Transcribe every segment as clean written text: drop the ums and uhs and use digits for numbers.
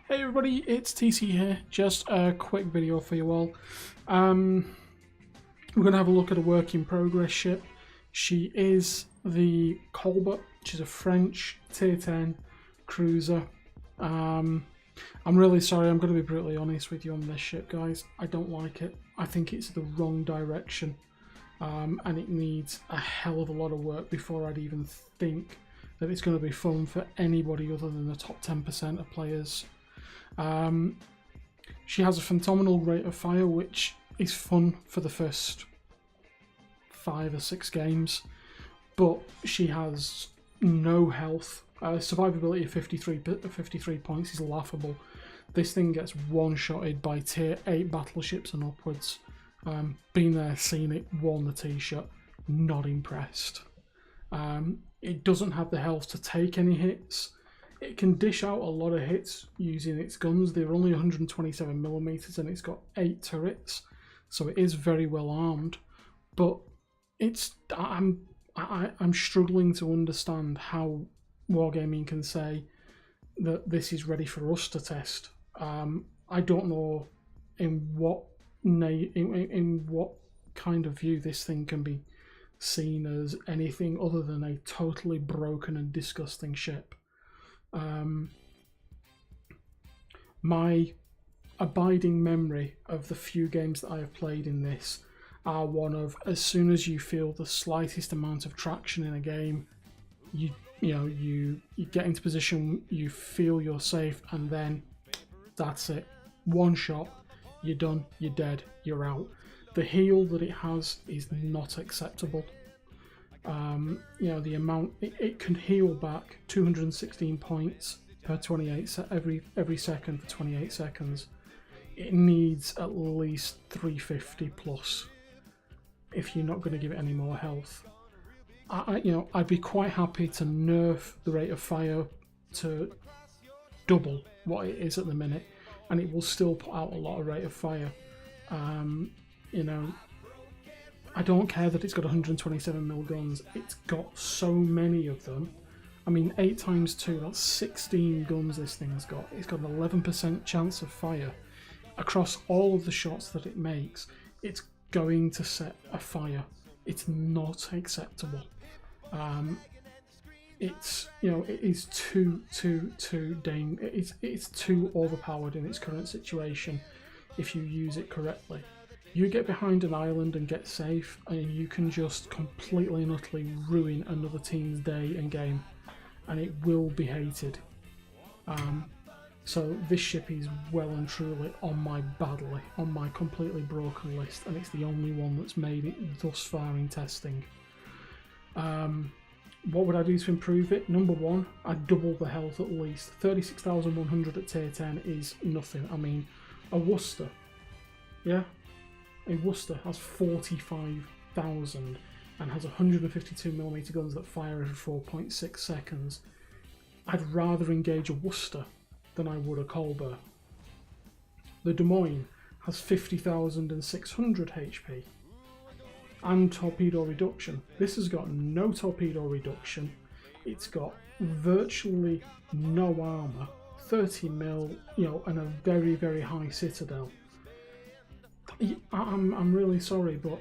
Hey everybody, it's TC here. Just a quick video for you all. We're going to have a look at a work in progress ship. She is the Colbert, which is a French tier 10 cruiser. I'm really sorry, I'm going to be brutally honest with you on this ship, guys. I don't like it. I think it's the wrong direction, and it needs a hell of a lot of work before I'd even think that it's going to be fun for anybody other than the top 10% of players. She has a phenomenal rate of fire, which is fun for the first 5 or 6 games, but she has no health. Survivability of 53 points is laughable. This thing gets one-shotted by tier 8 battleships and upwards. Been there, seen it, worn the t-shirt, not impressed. It doesn't have the health to take any hits. It can dish out a lot of hits using its guns. They're only 127mm and it's got 8 turrets, so it is very well armed. But I'm struggling to understand how Wargaming can say that this is ready for us to test. I don't know in what kind of view this thing can be seen as anything other than a totally broken and disgusting ship. My abiding memory of the few games that I have played in this are one of, as soon as you feel the slightest amount of traction in a game, you get into position, you feel you're safe, and then that's it. One shot, you're done, you're dead, you're out. The heal that it has is not acceptable. The amount it can heal back 216 points per 28 every second for 28 seconds. It needs at least 350 plus if you're not going to give it any more health. I'd be quite happy to nerf the rate of fire to double what it is at the minute, and it will still put out a lot of rate of fire. I don't care that it's got 127mm guns. It's got so many of them. I mean, 8 times 2, that's 16 guns this thing's got. It's got an 11% chance of fire. Across all of the shots that it makes, it's going to set a fire. It's not acceptable. It is it's too overpowered in its current situation if you use it correctly. You get behind an island and get safe, and you can just completely and utterly ruin another team's day and game, and it will be hated. So this ship is well and truly on my completely broken list, and it's the only one that's made it thus far in testing. What would I do to improve it? Number one, I'd double the health at least. 36,100 at tier 10 is nothing. I mean, a Worcester, yeah? A Worcester has 45,000 and has 152mm guns that fire every 4.6 seconds. I'd rather engage a Worcester than I would a Colbert. The Des Moines has 50,600 HP and torpedo reduction. This has got no torpedo reduction. It's got virtually no armor, 30mm, and a very, very high citadel. I'm really sorry, but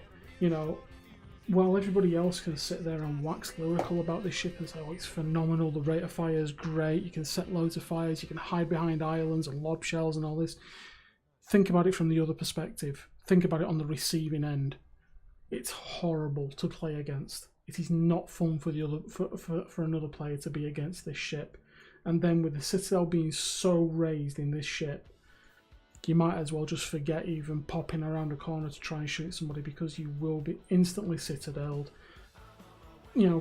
while everybody else can sit there and wax lyrical about this ship and say, oh, it's phenomenal, the rate of fire is great, you can set loads of fires, you can hide behind islands and lob shells and all this, think about it from the other perspective. Think about it on the receiving end. It's horrible to play against. It is not fun for for another player to be against this ship. And then with the citadel being so raised in this ship, you might as well just forget even popping around a corner to try and shoot somebody, because you will be instantly citadeled.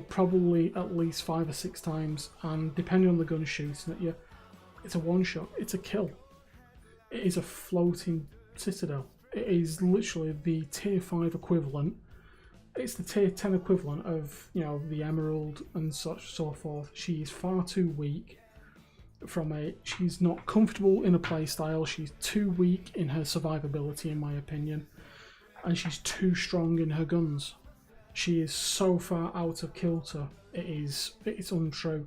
Probably at least 5 or 6 times, and depending on the gun shooting at you, it's a one-shot, it's a kill. It is a floating citadel. It is literally the tier 5 equivalent. It's the tier 10 equivalent of, the Emerald and so forth. She is far too weak. She's not comfortable in a play style, she's too weak in her survivability in my opinion, and she's too strong in her guns. She is so far out of kilter, it's untrue.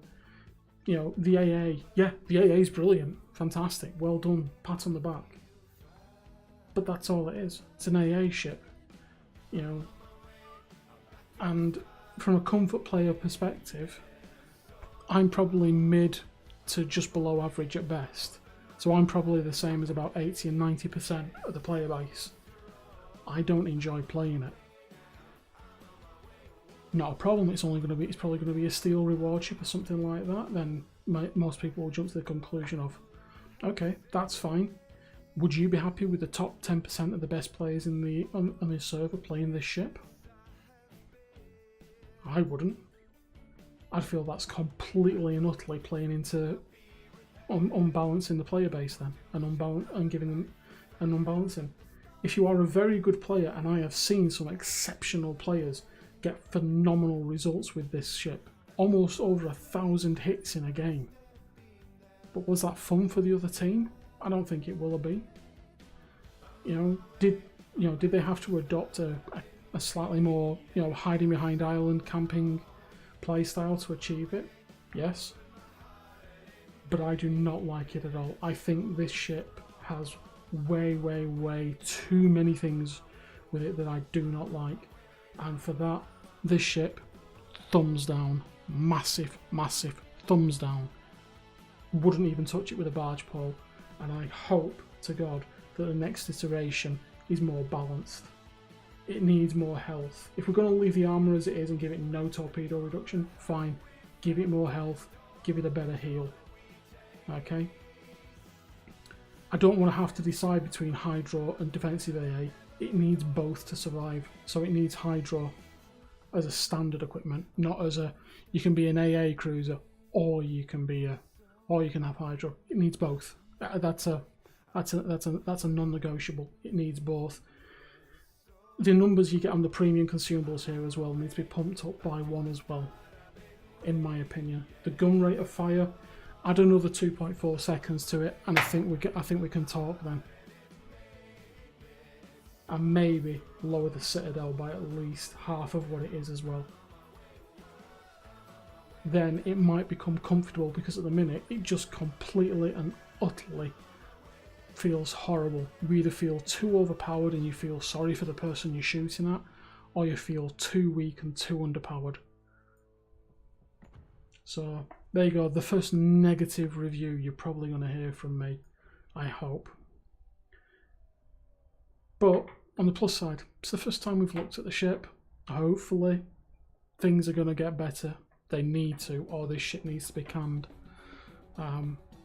You know, the AA, yeah, the AA is brilliant, fantastic, well done, pat on the back. But that's all it is. It's an AA ship, you know. And from a comfort player perspective, I'm probably mid to just below average at best. So I'm probably the same as about 80 and 90% of the player base. I don't enjoy playing it. Not a problem. It's probably going to be a steel reward ship or something like that. Then most people will jump to the conclusion of, okay, that's fine. Would you be happy with the top 10% of the best players in the on the server playing this ship? I wouldn't. I'd feel that's completely and utterly playing into unbalancing the player base then, and giving them an unbalancing. If you are a very good player, and I have seen some exceptional players get phenomenal results with this ship, almost over 1,000 hits in a game. But was that fun for the other team? I don't think it will be. Did they have to adopt a slightly more, hiding behind island camping playstyle to achieve it? Yes. But I do not like it at all. I think this ship has way, way, way too many things with it that I do not like. And for that, this ship, thumbs down. Massive, massive thumbs down. Wouldn't even touch it with a barge pole. And I hope to God that the next iteration is more balanced. It needs more health. If we're going to leave the armour as it is and give it no torpedo reduction, fine. Give it more health. Give it a better heal. Okay? I don't want to have to decide between Hydro and defensive AA. It needs both to survive. So it needs Hydro as a standard equipment, not as a, you can be an AA cruiser or you can have Hydro. It needs both. That's a non-negotiable. It needs both. The numbers you get on the premium consumables here as well need to be pumped up by one as well, in my opinion. The gun rate of fire, add another 2.4 seconds to it, and I think we can talk then. And maybe lower the Citadel by at least half of what it is as well. Then it might become comfortable, because at the minute it just completely and utterly feels horrible. You either feel too overpowered and you feel sorry for the person you're shooting at, or you feel too weak and too underpowered. So there you go, the first negative review you're probably going to hear from me, I hope. But on the plus side, it's the first time we've looked at the ship. Hopefully things are going to get better. They need to, or this ship needs to be canned.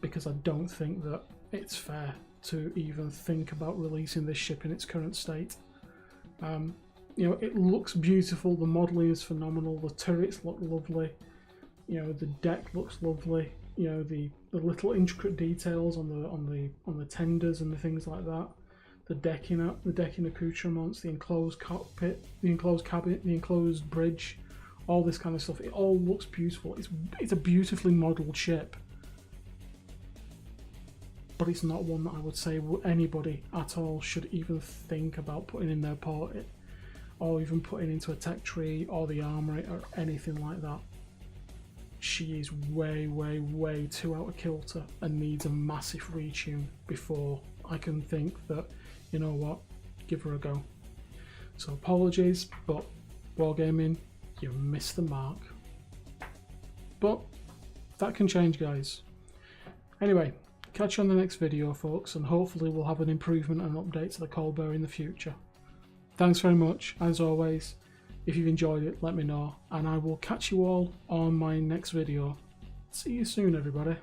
Because I don't think that it's fair to even think about releasing this ship in its current state. It looks beautiful, the modelling is phenomenal, the turrets look lovely, the deck looks lovely, the little intricate details on the tenders and the things like that, the decking accoutrements, the enclosed cockpit, the enclosed cabin, the enclosed bridge, all this kind of stuff. It all looks beautiful. It's a beautifully modelled ship. But it's not one that I would say anybody at all should even think about putting in their port, or even putting into a tech tree or the armory or anything like that. She is way, way, way too out of kilter and needs a massive retune before I can think that, you know what, give her a go. So apologies, but Wargaming, you missed the mark. But that can change, guys. Anyway, catch you on the next video, folks, and hopefully we'll have an improvement and update to the Colbert in the future. Thanks very much, as always. If you've enjoyed it, let me know, and I will catch you all on my next video. See you soon, everybody.